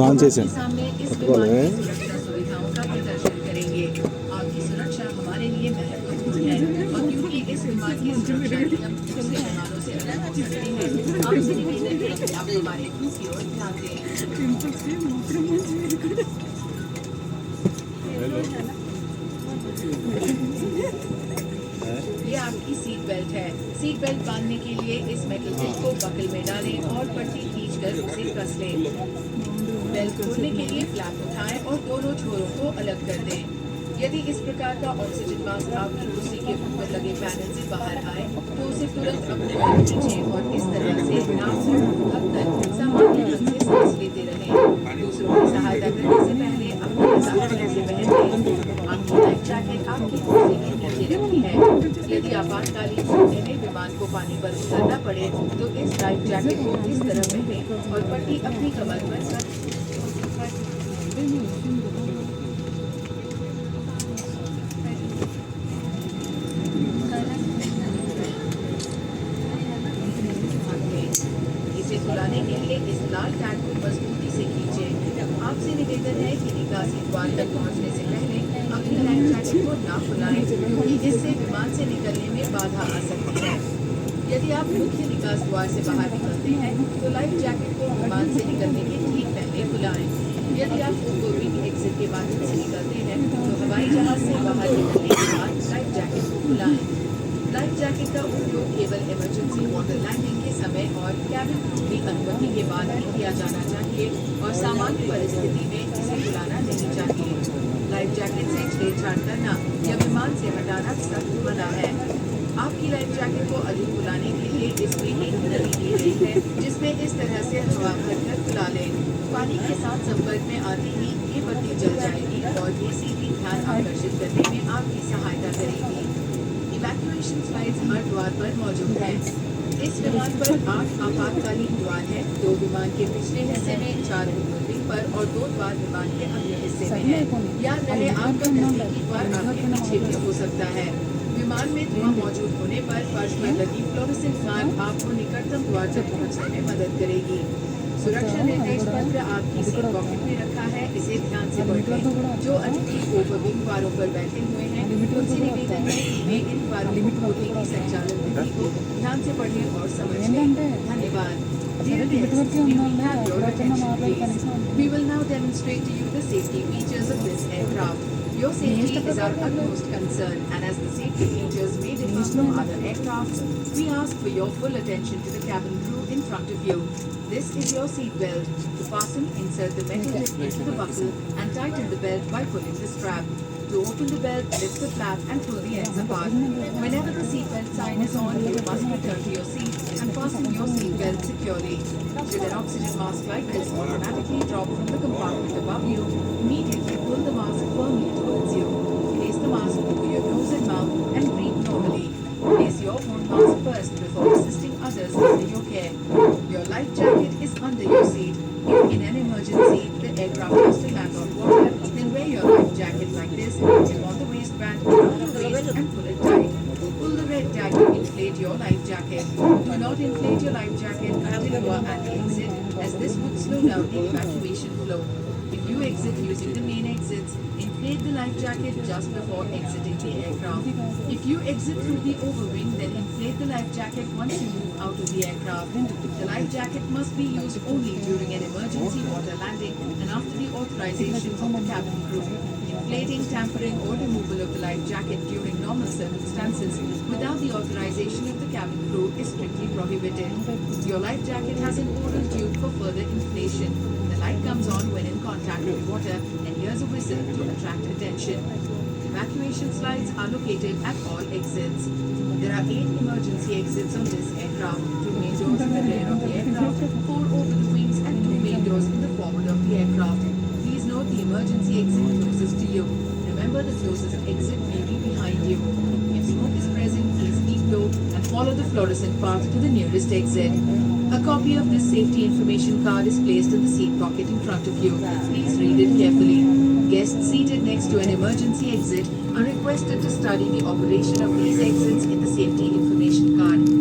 On చేశాను सामने इस పట్టుకోవాలి विमान की सुरक्षा सुविधाओं का प्रदर्शन करेंगे। आपकी सुरक्षा हमारे लिए महत्वपूर्ण है और क्योंकि इस विमान की सुरक्षा नियम दूसरे विमानों से अलग हो सकते हैं, आपसे निवेदन है कि आप हमारे ग्रुप की ओर ध्यान दें। ये आपकी सीट बेल्ट है। सीट बेल्ट बांधने के लिए इस मेटल टिप को बकल में डालें और पट्टी खींचकर उसे कस लें। बेल्ट खोलने के लिए फ्लैप उठाएं और दोनों छोरों को अलग कर दें। यदि इस प्रकार का ऑक्सीजन मास्क आपकी कुर्सी के ऊपर लगे पैनल से बाहर आए तो उसे तुरंत अपनी ओर खींचें और इस तरह से नाक से मुंह ढककर सामान्य ढंग से सांस लेते रहें। दूसरों की सहायता करने से पहले अपनी सावधानी से पहन लें। आपकी लाइफ जैकेट आपकी कुर्सी के नीचे रखी है। यदि आपातकालीन स्थिति में विमान को पानी पर उतरना पड़े तो इस लाइफ जैकेट को इस तरह पहने और पट्टी अपनी कमर पर रख इसे खुलाने के लिए इस लाल टैग को मजबूती से खींचें। आपसे निवेदन है कि निकासी द्वार तक पहुंचने से पहले अपनी लाइफ जैकेट को ना खुलाएं क्योंकि इससे विमान से निकलने में बाधा आ सकती है। यदि आप मुख्य निकास द्वार से बाहर निकलते हैं तो लाइफ जैकेट को विमान से निकलने के ठीक पहले खुलाएं। यदि आप ओवरविंग एग्जिट के माध्यम से निकलते हैं तो हवाई जहाज से बाहर निकलने के बाद लाइफ जैकेट को खुलाएं। लाइफ जैकेट का उपयोग केवल इमरजेंसी वाटर लैंडिंग के समय और कैबिन क्रू की अनुमति के बाद ही किया जाना चाहिए और सामान्य परिस्थिति में इसे खुलाना नहीं चाहिए। लाइफ जैकेट से छेड़छाड़ करना या विमान से हटाना सख्त मना है। आपकी लाइफ जैकेट को अधिक खुलाने के लिए इसमें एक नली दी गई है जिसमें इस तरह से हवा भरकर खुला लें। पानी के साथ संपर्क में आते ही ये बत्ती जल जाएगी और ये सीधी ध्यान आकर्षित करने में आपकी सहायता करेगी। इवैक्यूएशन स्लाइड्स हर द्वार पर मौजूद हैं। इस विमान पर 8 आपातकालीन द्वार हैं। 2 विमान के पिछले हिस्से में, 4 ओवरविंग पर और 2 द्वार विमान के अगले हिस्से में हैं। याद रहे आपका नजदीकी द्वार आपके पीछे भी हो सकता है। विमान में धुआं मौजूद होने पर फर्श पर लगी फ्लोरोसेंट लैंप आपको निकटतम द्वार तक पहुंचने में मदद करेगी। सुरक्षा निर्देश पत्र आपकी सीट पॉकेट में रखा है, इसे ध्यान से पढ़ें। जो अतिथि ओवरविंग द्वारों पर बैठे हुए हैं उनसे निवेदन है कि वे इन द्वारों की संचालन विधि को ध्यान से पढ़ें और समझें। धन्यवाद। Dear guests, we will have your attention, please. We will now demonstrate to you the safety features of this aircraft. Your safety is our utmost concern, and as the safety features may differ from other aircrafts, we ask for your full attention to the cabin crew in front of you. This is your seat belt. To fasten, insert the metal lip into the buckle and tighten the belt by pulling the strap. To open the belt, lift the flap and pull the ends apart. Whenever the seatbelt sign is on, you must return to your seat and fasten your seatbelt securely. Should an oxygen mask like this automatically drop from the compartment above you, immediately pull the mask firmly towards you. Place the mask over your nose and mouth and breathe normally. Place your own mask first before assisting others under your care. Your life jacket is under your seat. If in an emergency, the aircraft has to land on water, then wear your life jacket like this, tip on the waistband around the waist and pull it tight. Pull the red tag to inflate your life jacket. Do not inflate your life jacket until you are at the exit, as this would slow down the evacuation flow. If you exit using the main exits, inflate the life jacket just before exiting the aircraft. If you exit through the overwing, then inflate the life jacket once you move out of the aircraft. The life jacket must be used only during an emergency water landing and after the authorization of the cabin crew. Inflating, tampering or removal of the life jacket during normal circumstances without the authorization of the cabin crew is strictly prohibited. Your life jacket has an oral tube for further inflation. The light comes on when in contact with water and hears a whistle to attract attention. Evacuation slides are located at all exits. There are 8 emergency exits on this aircraft, 2 main doors in the rear of the aircraft, 4 over the wings and 2 main doors in the forward of the aircraft. Please note the emergency exit closest to you. Remember the closest exit may be behind you. If smoke is present, please keep low and follow the fluorescent path to the nearest exit. A copy of this safety information card is placed in the seat pocket in front of you. Please read it carefully. Guests seated next to an emergency exit are requested to study the operation of these exits in the safety information card.